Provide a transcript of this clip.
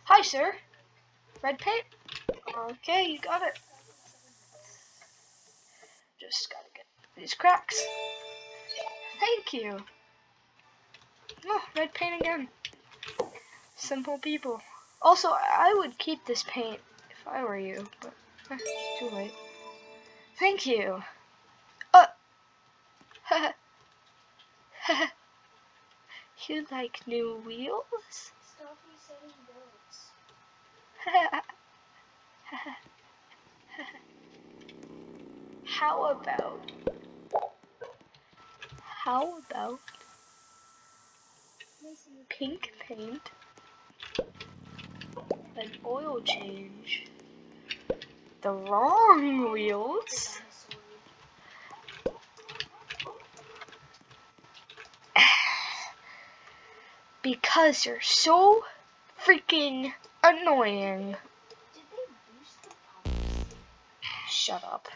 Hi, sir. Red paint? Okay, you got it. Just gotta get these cracks. Thank you. Oh, red paint again. Simple people. Also, I would keep this paint if I were you, but it's too late. Thank you. You like new wheels? Stop me saying words. How about pink paint, an oil change, the wrong wheels, because you're so freaking annoying. Did they boost the pumps? Shut up.